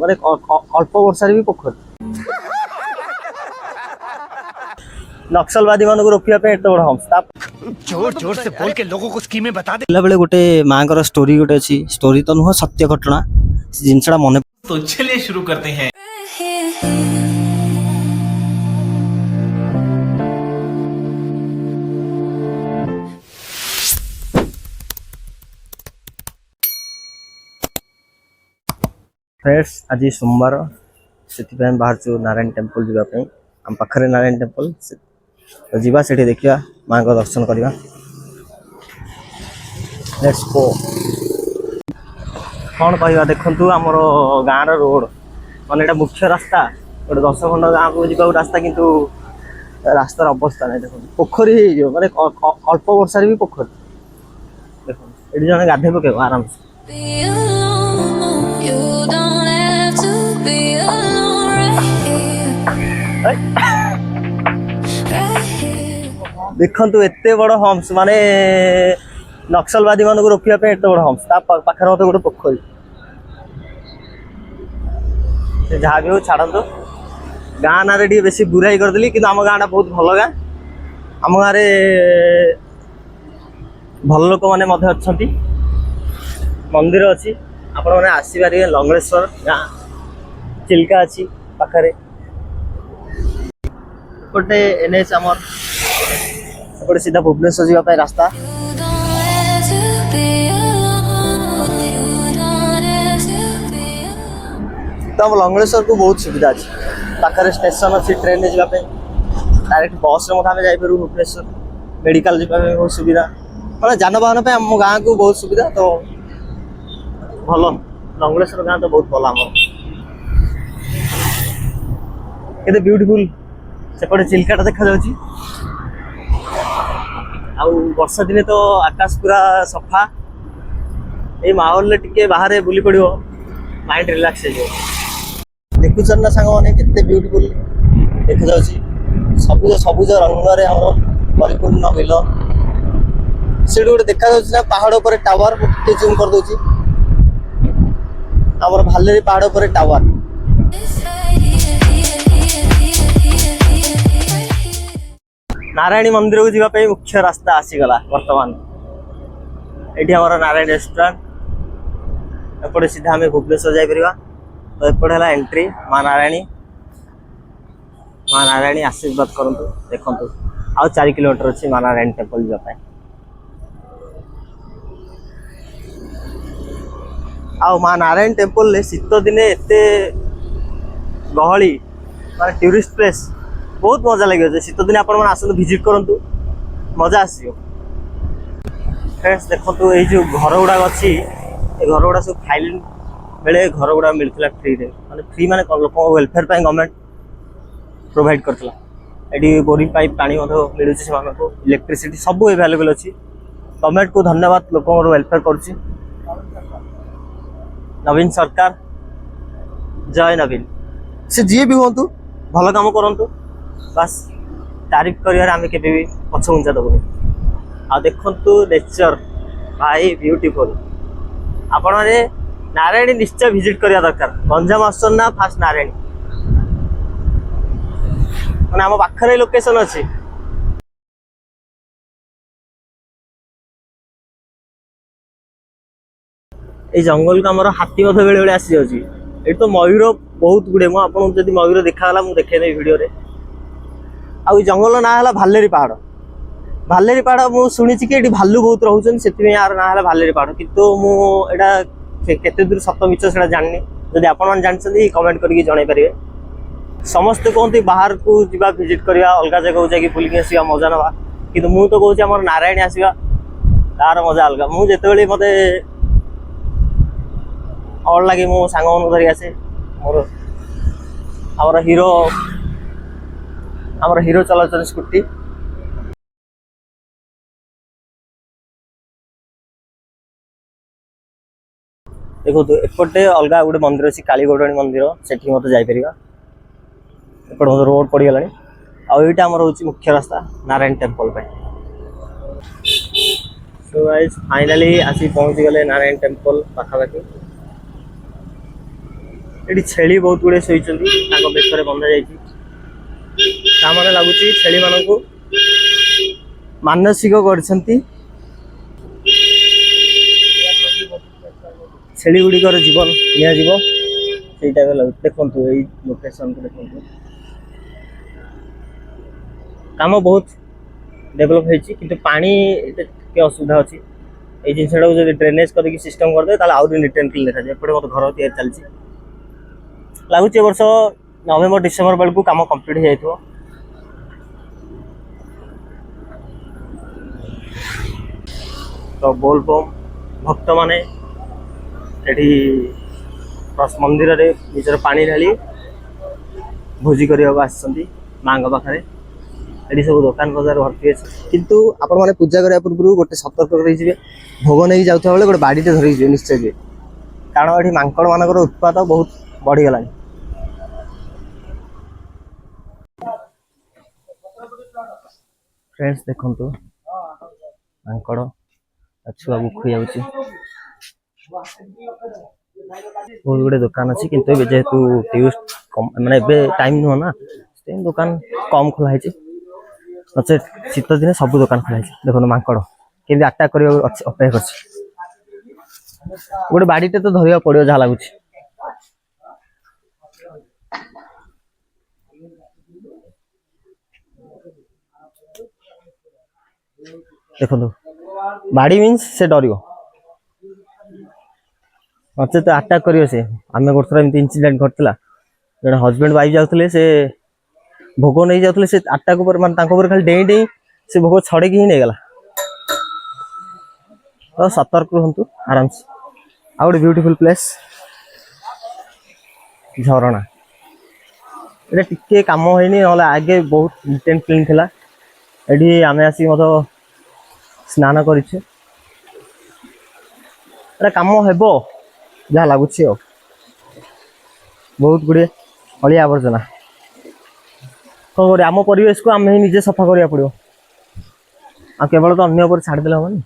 माने अल्प वर्षा भी पोखरी नक्सलवादी मानक रोकिया पे एत बड़ हम्स जोर जोर से बोल के लोगों को स्कीमें बता दे। बेले गोटे माँ स्टोरी गोटे अच्छी स्टोरी तो नुह सत्य घटना जिनसा मन। तो चलिए शुरू करते हैं। फ्रेंड्स आज सोमवार से बाहर चु नारायण टेम्पल जावाई आम पाखे नारायण टेम्पल तो जीवा से देखा माँ को दर्शन करवा। Let's go. कौन कह देखु आमर गाँव रोड माने मुख्य रास्ता गोटे 10 खंड गाँव को जावा रास्ता किंतु रास्तार अवस्था नहीं देखो पोखरी माने अल्प वर्षा भी पोखरी देखो ये जन गाधे पकेब आराम से। देखु एत बड़ हम्स माने नक्सलवादी मानक रोकिया पे एत बड़ हम्स पाखे मत गोटे पोखरी जहाँ भी हो छाड़ू गाँ ना बेस बुराई करदेली कि आम गाँटा बहुत भल गाँ आम गाँव भल लोक मैंने अच्छा मंदिर अच्छी आपण मैंने आसपारे लंगलेश्वर गाँ चिल्का अच्छी पाखे गोटे एनएच आमर गोटे सीधा भुवनेश्वर जावाई रास्ता तो आम लंगलेश्वर को बहुत सुविधा अच्छी पाखे स्टेशन अच्छी ट्रेन जावाई डायरेक्ट बस में जापर भुवनेश्वर मेडिकल जावाई बहुत सुविधा मतलब जानवाहन पे आम गाँ को बहुत सुविधा तो भल लंगलेश्वर गाँ तो बहुत भल आम के ब्यूटीफुल सेपटे चिल्काटा देखा जाउची आउ वर्षा दिने तो आकाश पूरा सफा ये माहौल ले टिके बाहर बुली पड़ो माइंड रिलैक्स हो देखुन ना सांग मैंने केते ब्यूटीफुल देखा जाउची सबुज सबुज रंग रे हम परिपूर्ण बिल से गोटे देखा जाउची ना पहाड़ ऊपर टावर जूम कर दोची हमर भालेरी पहाड़ ऊपर टावर नारायणी मंदिर को जावाई मुख्य रास्ता आसीगला वर्तमान ये हमारा नारायण रेस्टोरेंट एपटे सीधा आम भुवनेश्वर जापर तो एपटे है एंट्री माँ नारायणी आशीर्वाद करूँ देखु आउ 4 किलोमीटर अच्छी माँ नारायण टेम्पल जावाई आउ माँ नारायण टेम्पल शीत दिने एते गहली माने टूरिस्ट प्लेस बहुत मजा लगे शीत दिन आप भिजिट करूँ मजा आसो। फ्रेंड्स देखो ये जो घर गुड़ा अच्छी ये घर गुड़ा सब फाइल बेले घर गुड़ा मिलता फ्री माने फ्री माने लोक वेलफेयर गवर्नमेंट प्रोवाइड करता ये बोरिंग पाइप पानी मिलूँ से इलेक्ट्रिसिटी सब एवेलेबल अच्छी गवर्नमेंट को धन्यवाद लोक वेलफेयर कर नवीन सरकार जय नवीन से जी भी हूँ भल काम करूँ बस तारीफ करें के पछ घुंचा दबुनि आ देखु नेचर भाई ब्यूटीफुल आपण मैंने नारायणी निश्चय विजिट करने दरकार गंजाम आसन ना फास्ट नारायणी मैंने आम पाखे लोकेशन अच्छी ये जंगल को आम हाथी बेले बेले आसी जाऊँगी ये तो मयूर बहुत गुड़े मुझे मयूर देखाला मुझे देखे भिडियो आउ जंगल ना है भालेरी पहाड़ मुझे शुणी कि ये भालू बहुत रोचन से यार ना है भालेरी पहाड़ किंतु मुझे केते दूर सत मिछ से जानी जदि आपण जानते कमेंट करके जन पारे समस्ते कहते बाहर को जा विजिट करवा अलग जगह जाकि बुलिक आसवा मजा नवा कि मुझे तो कहूँ आम नारायणी आसवा तार मजा अलग मुझे जिते मत और लगे मो सांग धरिक आसे मोर आमर हीरो चलाचल स्कूटी देखो एपटे अलग गोटे मंदिर अच्छी कालीगौराणी मंदिर से मत जापर एपटे मत रोड पड़गला आईटा आमर हूँ मुख्य रास्ता Narayan temple so guys finally आसी पहुँची गले नारायण टेम्पल पाखापाखि ଏଠି ଛେଳି ବହୁତ ଗୁଡେ ଶୋଇଛନ୍ତି, ତାଙ୍କ ବେକରେ ବନ୍ଧା ଯାଇଛି। ତା ମାନେ ଲାଗୁଛି ଛେଳି ମାନଙ୍କୁ ମାନସିକ କରିଛନ୍ତି। ଛେଳି ଗୁଡ଼ିକର ଜୀବନ ନିଆଯିବ ସେଇଟା ଲାଗୁଛି। ଦେଖନ୍ତୁ ଏଇ ଲୋକେସନକୁ ଦେଖନ୍ତୁ, କାମ ବହୁତ ଡେଭଲପ ହେଇଛି, କିନ୍ତୁ ପାଣି ଟିକେ ଅସୁବିଧା ଅଛି। এই ଜିନିଷଟାକୁ ଯଦି ଡ୍ରେନେଜ କରିକି ସିଷ୍ଟମ କରିଦେବେ ତାହେଲେ ଆହୁରି ନିଟ୍ ଆଣ୍ଡ କ୍ଲିନ୍ ଦେଖାଯିବ। ଏପଟେ ମୋତେ ଘର ତିଆରି ଚାଲିଛି, ଲାଗୁଛି ଏ ବର୍ଷ ନଭେମ୍ବର ଡିସେମ୍ବର ବେଳକୁ କାମ କମ୍ପ୍ଲିଟ୍ ହେଇଯାଇଥିବ। ତ ବୋଲବମ୍ ଭକ୍ତମାନେ ଏଠି ମନ୍ଦିରରେ ନିଜର ପାଣି ଢାଳି ଭୋଜି କରିବାକୁ ଆସିଛନ୍ତି ମାଙ୍କ ପାଖରେ। ଏଠି ସବୁ ଦୋକାନ ବଜାର ଭର୍ତ୍ତି ଅଛି, କିନ୍ତୁ ଆପଣମାନେ ପୂଜା କରିବା ପୂର୍ବରୁ ଗୋଟେ ସତର୍କ ରହିଯିବେ। ଭୋଗ ନେଇକି ଯାଉଥିବା ବେଳେ ଗୋଟେ ବାଡ଼ିଟେ ଧରିକି ଯିବେ, ନିଶ୍ଚୟ ଯିବେ, କାରଣ ଏଠି ମାଙ୍କଡ଼ ମାନଙ୍କର ଉତ୍ପାତ ବହୁତ ବଢ଼ିଗଲାଣି। ଫ୍ରେଣ୍ଡସ୍ ଦେଖନ୍ତୁ, ମାଙ୍କଡ଼ ଛୁଆକୁ ଖୁଆଉଛି। ବହୁତ ଗୁଡେ ଦୋକାନ ଅଛି, କିନ୍ତୁ ଏବେ ଯେହେତୁ ମାନେ ଏବେ ଟାଇମ୍ ନୁହଁ ନା, ସେଥିପାଇଁ ଦୋକାନ କମ୍ ଖୋଲା ହେଇଛି। ନଚେତ ଶୀତ ଦିନେ ସବୁ ଦୋକାନ ଖୋଲା ହେଇଛି। ଦେଖନ୍ତୁ ମାଙ୍କଡ଼ କେମିତି ଆଟାକ୍ କରିବାକୁ ଅପେକ୍ଷା କରିଛି। ଗୋଟେ ବାଡ଼ିଟେ ତ ଧରିବାକୁ ପଡ଼ିବ ଯାହା ଲାଗୁଛି। ଦେଖନ୍ତୁ ବାଡ଼ି ମିନ୍ସ ସେ ଡରିବ, ନଚେତ ଆଟାକ୍ କରିବ ସେ। ଆମେ ଗୋଟେ ଥର ଏମିତି ଇନସିଡେଣ୍ଟ ଘଟିଥିଲା, ଜଣେ ହଜବେଣ୍ଡ ୱାଇଫ୍ ଯାଉଥିଲେ, ସେ ଭୋଗ ନେଇ ଯାଉଥିଲେ, ସେ ଆଟାକ୍ ଉପରେ ମାନେ ତାଙ୍କ ଉପରେ ଖାଲି ଡେଇଁ ଡେଇଁ ସେ ଭୋଗ ଛଡ଼େଇକି ହିଁ ନେଇଗଲା। ତ ସତର୍କ ରୁହନ୍ତୁ ଆରାମସେ। ଆଉ ଗୋଟେ ବ୍ୟୁଟିଫୁଲ୍ ପ୍ଲେସ୍ ଝରଣା, ଏଇଟା ଟିକେ କାମ ହେଇନି, ନହେଲେ ଆଗେ ବହୁତ ନିଟ୍ ଆଣ୍ଡ କ୍ଲିନ୍ ଥିଲା। ଏଠି ଆମେ ଆସିକି ମଧ୍ୟ ସ୍ନାନ କରିଛୁ। ଏଇଟା କାମ ହେବ ଯାହା ଲାଗୁଛି। ଆଉ ବହୁତ ଗୁଡ଼ିଏ ଅଳିଆ ଆବର୍ଜନା, କ'ଣ କରିବା, ଆମ ପରିବେଶକୁ ଆମେ ହିଁ ନିଜେ ସଫା କରିବାକୁ ପଡ଼ିବ, ଆଉ କେବଳ ତ ଅନ୍ୟ ଉପରେ ଛାଡ଼ିଦେଲେ ହେବନି।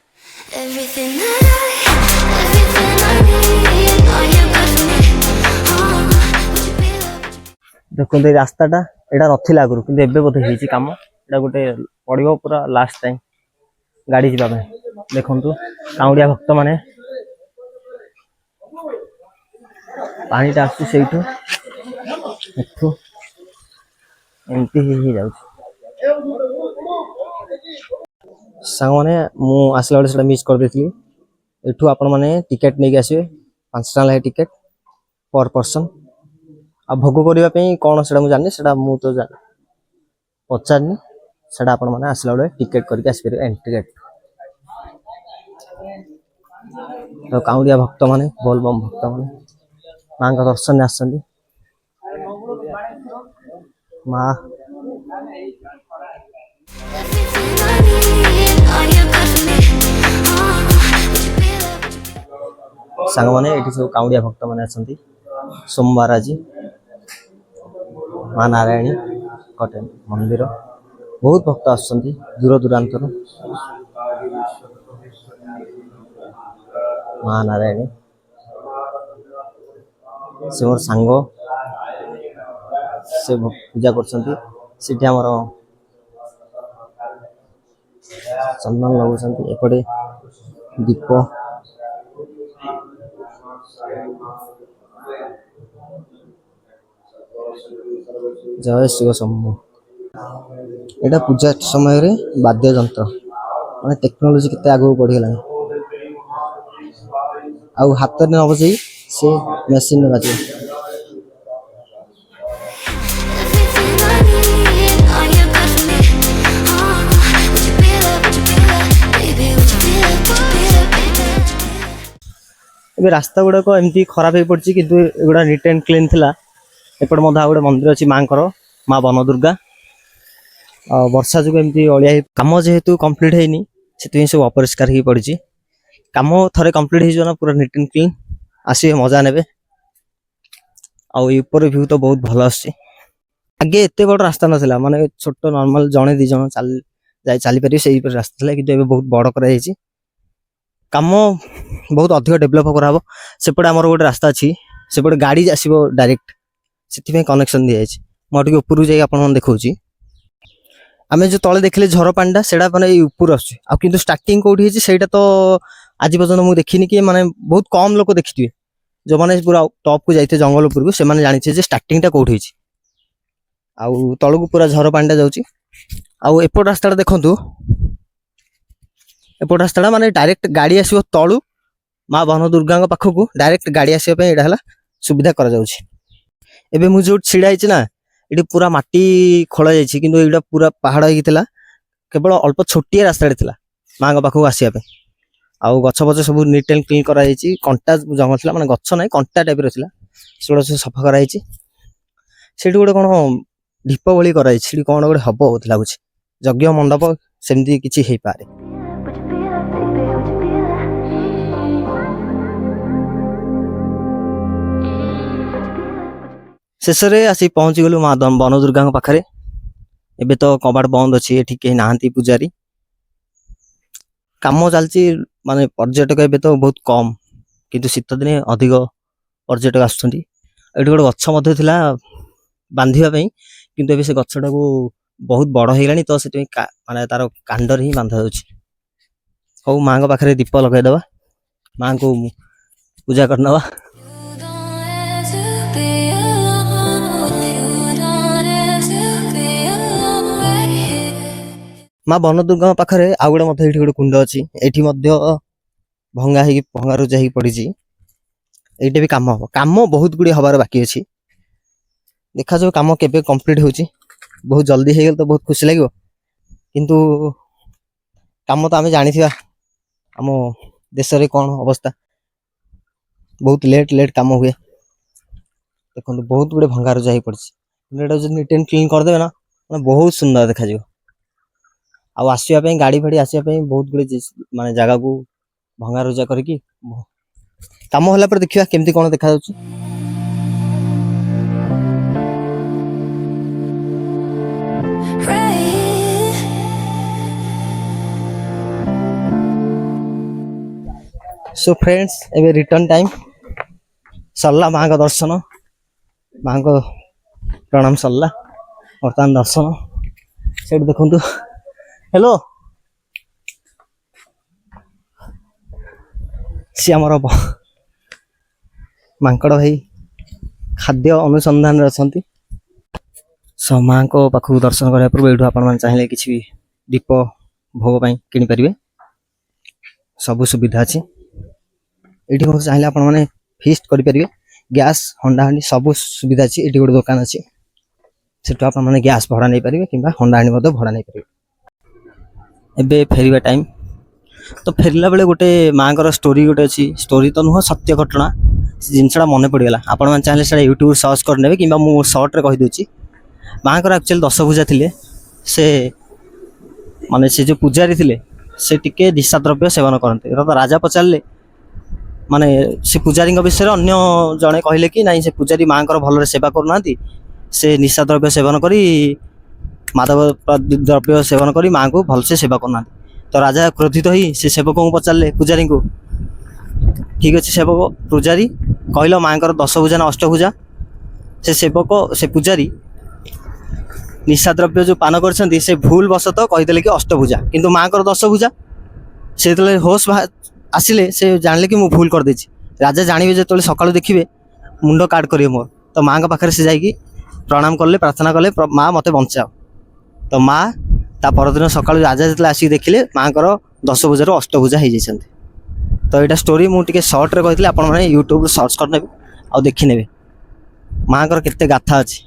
ଦେଖନ୍ତୁ ଏଇ ରାସ୍ତାଟା ଏଇଟା ନଥିଲା ଆଗରୁ, କିନ୍ତୁ ଏବେ ବୋଧେ ହେଇଛି କାମ। ଏଇଟା ଗୋଟେ ପଡ଼ିବ ପୁରା ଲାଷ୍ଟ ଟାଇମ୍ ଗାଡ଼ି ଯିବା ପାଇଁ। ଦେଖନ୍ତୁ କାଉଁଡ଼ିଆ ଭକ୍ତମାନେ, ପାଣିଟା ଆସୁଛି ସେଇଠୁ, ଏଠୁ ଏମିତି ହେଇଯାଉଛି। ସାଙ୍ଗମାନେ ମୁଁ ଆସିଲା ବେଳେ ସେଇଟା ମିସ୍ କରିଦେଇଥିଲି। ଏଠୁ ଆପଣମାନେ ଟିକେଟ୍ ନେଇକି ଆସିବେ, 5 ଟଙ୍କା ଲେଖାଏଁ ଟିକେଟ୍ ପର୍ ପର୍ସନ୍। ଆଉ ଭୋଗ କରିବା ପାଇଁ କ'ଣ ସେଇଟା ମୁଁ ଜାଣିନି, ସେଇଟା ମୁଁ ତ ପଚାରିନି, ସେଇଟା ଆପଣମାନେ ଆସିଲା ବେଳେ ଟିକେଟ୍ କରିକି ଆସିପାରିବେ ଏଣ୍ଟ୍ରି ଗେଟ୍। ତ କାଉଁଡ଼ିଆ ଭକ୍ତମାନେ, ବୋଲବମ୍ ଭକ୍ତମାନେ ମାଙ୍କ ଦର୍ଶନରେ ଆସିଛନ୍ତି। ମା ସାଙ୍ଗମାନେ, ଏଠି ସବୁ କାଉଁଡ଼ିଆ ଭକ୍ତମାନେ ଅଛନ୍ତି। ସୋମବାର ଆଜି ମା ନାରାୟଣୀ କଟେ ମନ୍ଦିର, ବହୁତ ଭକ୍ତ ଆସୁଛନ୍ତି ଦୂର ଦୂରାନ୍ତରୁ। ମା ନାରାୟଣୀ, ସେ ମୋର ସାଙ୍ଗ, ସେ ପୂଜା କରୁଛନ୍ତି। ସେଠି ଆମର ଚନ୍ଦନ ଲଗାଉଛନ୍ତି, ଏପଟେ ଦୀପ। ଜୟ ଶିବ ଶମ୍ଭୁ। ଏଇଟା ପୂଜା ସମୟରେ ବାଦ୍ୟ ଯନ୍ତ୍ର, ମାନେ ଟେକ୍ନୋଲୋଜି କେତେ ଆଗକୁ ବଢ଼ିଗଲାଣି। ଆଉ ହାତରେ ନ ବଜେଇ ସେ ମେସିନରେ ବାଜିବ। ଏବେ ରାସ୍ତା ଗୁଡ଼ାକ ଏମିତି ଖରାପ ହେଇପଡ଼ିଛି, କିନ୍ତୁ ଏଗୁଡ଼ା ନିଟ୍ ଆଣ୍ଡ କ୍ଲିନ୍ ଥିଲା। ଏପଟେ ମଧ୍ୟ ଆଉ ଗୋଟେ ମନ୍ଦିର ଅଛି ମାଙ୍କର, ମା ବନଦୁର୍ଗା। ଆଉ ବର୍ଷା ଯୋଗୁଁ ଏମିତି ଅଳିଆ କାମ ଯେହେତୁ କମ୍ପ୍ଲିଟ୍ ହେଇନି, ସେଥିପାଇଁ ସବୁ ଅପରିଷ୍କାର ହେଇକି ପଡ଼ିଛି। କାମ ଥରେ କମ୍ପ୍ଲିଟ୍ ହେଇଯିବ ନା, ପୁରା ନିଟ୍ ଆଣ୍ଡ କ୍ଲିନ୍, ଆସିବେ ମଜା ନେବେ। ଆଉ ଏଇ ଉପର ଭ୍ୟୁ ତ ବହୁତ ଭଲ ଆସୁଛି। ଆଗେ ଏତେ ବଡ଼ ରାସ୍ତା ନଥିଲା, ମାନେ ଛୋଟ ନର୍ମାଲ ଜଣେ 2 ଜଣ ଚାଲିପାରିବେ ସେଇ ରାସ୍ତା ଥିଲା, କିନ୍ତୁ ଏବେ ବହୁତ ବଡ଼ କରାଯାଇଛି। କାମ ବହୁତ ଅଧିକ ଡେଭଲପ କରାହବ। ସେପଟେ ଆମର ଗୋଟେ ରାସ୍ତା ଅଛି, ସେପଟେ ଗାଡ଼ି ଆସିବ ଡାଇରେକ୍ଟ, ସେଥିପାଇଁ କନେକ୍ସନ୍ ଦିଆଯାଇଛି। ମୁଁ ଟିକେ ଉପରକୁ ଯାଇ ଆପଣମାନଙ୍କୁ ଦେଖାଉଛି। ଆମେ ଯେଉଁ ତଳେ ଦେଖିଲେ ଝର ପାଣିଟା ସେଇଟା ମାନେ ଏଇ ଉପରୁ ଆସୁଛି, ଆଉ କିନ୍ତୁ ଷ୍ଟାର୍ଟିଂ କେଉଁଠି ହେଇଛି ସେଇଟା ତ ଆଜି ପର୍ଯ୍ୟନ୍ତ ମୁଁ ଦେଖିନି, କି ମାନେ ବହୁତ କମ୍ ଲୋକ ଦେଖିଥିବେ। ଯେଉଁମାନେ ପୁରା ଟପ୍କୁ ଯାଇଥିବେ ଜଙ୍ଗଲ ଉପରକୁ ସେମାନେ ଜାଣିଥିବେ ଯେ ଷ୍ଟାର୍ଟିଂଟା କେଉଁଠି ହେଇଛି। ଆଉ ତଳକୁ ପୁରା ଝର ପାଣିଟା ଯାଉଛି। ଆଉ ଏପଟ ରାସ୍ତାଟା ଦେଖନ୍ତୁ, ଏପଟ ରାସ୍ତାଟା ମାନେ ଡାଇରେକ୍ଟ ଗାଡ଼ି ଆସିବ ତଳୁ ମା ବନ ଦୁର୍ଗାଙ୍କ ପାଖକୁ, ଡାଇରେକ୍ଟ ଗାଡ଼ି ଆସିବା ପାଇଁ ଏଇଟା ହେଲା ସୁବିଧା କରାଯାଉଛି। ଏବେ ମୁଁ ଯୋଉଠି ଛିଡ଼ା ହେଇଛି ନା, ଏଠି ପୁରା ମାଟି ଖୋଳା ଯାଇଛି, କିନ୍ତୁ ଏଇଟା ପୁରା ପାହାଡ଼ ହେଇକି ଥିଲା। କେବଳ ଅଳ୍ପ ଛୋଟିଆ ରାସ୍ତାଟେ ଥିଲା ମାଙ୍କ ପାଖକୁ ଆସିବା ପାଇଁ। ଆଉ ଗଛ ଫଛ ସବୁ ନିଟ୍ ଆଣ୍ଡ କ୍ଲିନ୍ କରାଯାଇଛି। କଣ୍ଟା ଜଙ୍ଗଲ ଥିଲା, ମାନେ ଗଛ ନାହିଁ କଣ୍ଟା ଟାଇପ୍ର ଥିଲା, ସେଗୁଡ଼ା ସବୁ ସଫା କରାଯାଇଛି। ସେଇଠି ଗୋଟେ କ'ଣ ଢିପ ଭଳି କରାଯାଇଛି, ସେଠି କ'ଣ ଗୋଟେ ହବ ବୋଧେ ଲାଗୁଛି, ଯଜ୍ଞ ମଣ୍ଡପ ସେମିତି କିଛି ହେଇପାରେ। ଶେଷରେ ଆସି ପହଞ୍ଚିଗଲୁ ମା ବନ ଦୁର୍ଗାଙ୍କ ପାଖରେ। ଏବେ ତ କବାଟ ବନ୍ଦ ଅଛି, ଏଠି କେହି ନାହାନ୍ତି ପୂଜାରୀ, କାମ ଚାଲିଛି। ମାନେ ପର୍ଯ୍ୟଟକ ଏବେ ତ ବହୁତ କମ୍, କିନ୍ତୁ ଶୀତ ଦିନେ ଅଧିକ ପର୍ଯ୍ୟଟକ ଆସୁଛନ୍ତି। ଏଠି ଗୋଟେ ଗଛ ମଧ୍ୟ ଥିଲା ବାନ୍ଧିବା ପାଇଁ, କିନ୍ତୁ ଏବେ ସେ ଗଛଟାକୁ ବହୁତ ବଡ଼ ହେଇଗଲାଣି, ତ ସେଥିପାଇଁ ମାନେ ତାର କାଣ୍ଡରେ ହିଁ ବାନ୍ଧା ଯାଉଛି। ହଉ ମାଙ୍କ ପାଖରେ ଦୀପ ଲଗାଇଦେବା, ମାଙ୍କୁ ପୂଜା କରିନେବା। ମା ବନ ଦୁର୍ଗାଙ୍କ ପାଖରେ ଆଉ ଗୋଟେ ମଧ୍ୟ ଏଇଠି ଗୋଟେ କୁଣ୍ଡ ଅଛି, ଏଇଠି ମଧ୍ୟ ଭଙ୍ଗାରୁଜା ହେଇକି ପଡ଼ିଛି। ଏଇଟା ବି କାମ ହବ, କାମ ବହୁତ ଗୁଡ଼ିଏ ହବାର ବାକି ଅଛି। ଦେଖାଯାଉ କାମ କେବେ କମ୍ପ୍ଲିଟ୍ ହେଉଛି। ବହୁତ ଜଲ୍ଦି ହେଇଗଲେ ତ ବହୁତ ଖୁସି ଲାଗିବ, କିନ୍ତୁ କାମ ତ ଆମେ ଜାଣିଥିବା ଆମ ଦେଶରେ କ'ଣ ଅବସ୍ଥା, ବହୁତ ଲେଟ୍ କାମ ହୁଏ। ଦେଖନ୍ତୁ ବହୁତ ଗୁଡ଼ିଏ ଭଙ୍ଗାରୁଜା ହେଇ ପଡ଼ିଛି, କିନ୍ତୁ ଏଇଟା ଯଦି ନିଟ୍ ଆଣ୍ଡ କ୍ଲିନ୍ କରିଦେବେ ନା, ମାନେ ବହୁତ ସୁନ୍ଦର ଦେଖାଯିବ। ଆଉ ଆସିବା ପାଇଁ ଗାଡ଼ି ଫାଡ଼ି ଆସିବା ପାଇଁ ବହୁତ ଗୁଡ଼ିଏ ମାନେ ଜାଗାକୁ ଭଙ୍ଗାରୁଜା କରିକି କାମ ହେଲା ପରେ ଦେଖିବା କେମିତି କ'ଣ ଦେଖାଯାଉଛି। ସୋ ଫ୍ରେଣ୍ଡସ୍, ଏବେ ରିଟର୍ନ ଟାଇମ୍ ସରିଲା। ମାଙ୍କ ଦର୍ଶନ, ମାଙ୍କ ପ୍ରଣାମ ସରିଲା। ବର୍ତ୍ତମାନ ଦର୍ଶନ ସେଇଠି ଦେଖନ୍ତୁ। ହ୍ୟାଲୋ, ସିଏ ଆମର ମାଙ୍କଡ଼ ଭାଇ ଖାଦ୍ୟ ଅନୁସନ୍ଧାନରେ ଅଛନ୍ତି। ସୋ ମାଙ୍କ ପାଖକୁ ଦର୍ଶନ କରିବା ପୂର୍ବରୁ ଏଇଠୁ ଆପଣମାନେ ଚାହିଁଲେ କିଛି ଦୀପ ଭୋଗ ପାଇଁ କିଣିପାରିବେ, ସବୁ ସୁବିଧା ଅଛି। ଏଇଠି ମଧ୍ୟ ଚାହିଁଲେ ଆପଣମାନେ ଫିଷ୍ଟ କରିପାରିବେ, ଗ୍ୟାସ୍ ହଣ୍ଡାହାଣ୍ଡି ସବୁ ସୁବିଧା ଅଛି। ଏଇଠି ଗୋଟେ ଦୋକାନ ଅଛି, ସେଠୁ ଆପଣମାନେ ଗ୍ୟାସ୍ ଭଡ଼ା ନେଇପାରିବେ କିମ୍ବା ହଣ୍ଡାହାଣ୍ଡି ମଧ୍ୟ ଭଡ଼ା ନେଇପାରିବେ। ଏବେ ଫେରିବା ଟାଇମ୍, ତ ଫେରିଲା ବେଳେ ଗୋଟେ ମାଙ୍କର ଷ୍ଟୋରି ଗୋଟେ ଅଛି, ଷ୍ଟୋରି ତ ନୁହଁ ସତ୍ୟ ଘଟଣା, ସେ ଜିନିଷଟା ମନେ ପଡ଼ିଗଲା। ଆପଣମାନେ ଚାହିଁଲେ ସେଇଟା ୟୁଟ୍ୟୁବ୍ ସର୍ଚ୍ଚ କରିନେବେ, କିମ୍ବା ମୁଁ ସର୍ଟରେ କହିଦେଉଛି। ମାଙ୍କର ଆକ୍ଚୁଆଲି 10 ପୂଜା ଥିଲେ। ସେ ମାନେ ସେ ଯେଉଁ ପୂଜାରୀ ଥିଲେ ସେ ଟିକେ ନିଶା ଦ୍ରବ୍ୟ ସେବନ କରନ୍ତି। ରାଜା ପଚାରିଲେ, ମାନେ ସେ ପୂଜାରୀଙ୍କ ବିଷୟରେ ଅନ୍ୟ ଜଣେ କହିଲେ କି ନାଇଁ, ସେ ପୂଜାରୀ ମାଙ୍କର ଭଲରେ ସେବା କରୁନାହାନ୍ତି, ସେ ନିଶା ଦ୍ରବ୍ୟ ସେବନ କରି ମାଦକ ଦ୍ରବ୍ୟ ସେବନ କରି ମାଙ୍କୁ ଭଲସେ ସେବା କରୁନାହାନ୍ତି। ତ ରାଜା କ୍ରୋଧିତ ହୋଇ ସେ ସେବକଙ୍କୁ ପଚାରିଲେ, ପୂଜାରୀଙ୍କୁ, ଠିକ୍ ଅଛି ସେବକ ପୂଜାରୀ କହିଲ ମାଙ୍କର 10 ପୂଜା ନା 8 ପୂଜା? ସେ ସେବକ ସେ ପୂଜାରୀ ନିଶା ଦ୍ରବ୍ୟ ଯେଉଁ ପାନ କରିଛନ୍ତି ସେ ଭୁଲ ବଶତଃ କହିଦେଲେ କି 8 ପୂଜା, କିନ୍ତୁ ମାଙ୍କର 10 ପୂଜା। ସେ ଯେତେବେଳେ ହୋସ୍ ଆସିଲେ ସେ ଜାଣିଲେ କି ମୁଁ ଭୁଲ କରିଦେଇଛି। ରାଜା ଜାଣିବେ ଯେତେବେଳେ ସକାଳୁ ଦେଖିବେ ମୁଣ୍ଡ କାଟ କରିବେ ମୋର। ତ ମାଙ୍କ ପାଖରେ ସେ ଯାଇକି ପ୍ରଣାମ କଲେ, ପ୍ରାର୍ଥନା କଲେ, ମା ମୋତେ ବଞ୍ଚାଅ। ତ ମା ତା ପରଦିନ ସକାଳୁ ରାଜା ଯେତେବେଳେ ଆସିକି ଦେଖିଲେ ମାଙ୍କର 10 ପୂଜାରୁ 8 ପୂଜା ହେଇଯାଇଛନ୍ତି। ତ ଏଇଟା ଷ୍ଟୋରି ମୁଁ ଟିକେ ସର୍ଟରେ କହିଥିଲି, ଆପଣମାନେ ୟୁଟ୍ୟୁବ୍ରୁ ସର୍ଚ୍ଚ କରିନେବେ ଆଉ ଦେଖିନେବେ। ମାଙ୍କର କେତେ ଗାଥା ଅଛି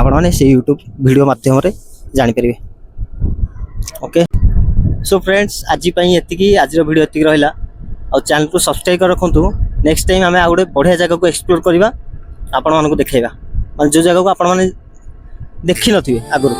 ଆପଣମାନେ ସେଇ ୟୁଟ୍ୟୁବ୍ ଭିଡ଼ିଓ ମାଧ୍ୟମରେ ଜାଣିପାରିବେ। ଓକେ, ସୋ ଫ୍ରେଣ୍ଡସ୍, ଆଜି ପାଇଁ ଏତିକି, ଆଜିର ଭିଡ଼ିଓ ଏତିକି ରହିଲା। ଆଉ ଚ୍ୟାନେଲକୁ ସବସ୍କ୍ରାଇବ୍ କରି ରଖନ୍ତୁ। ନେକ୍ସଟ ଟାଇମ୍ ଆମେ ଆଉ ଗୋଟେ ବଢ଼ିଆ ଜାଗାକୁ ଏକ୍ସପ୍ଲୋର କରିବା, ଆପଣମାନଙ୍କୁ ଦେଖାଇବା, ମାନେ ଯେଉଁ ଜାଗାକୁ ଆପଣମାନେ ଦେଖିନଥିବେ ଆଗରୁ।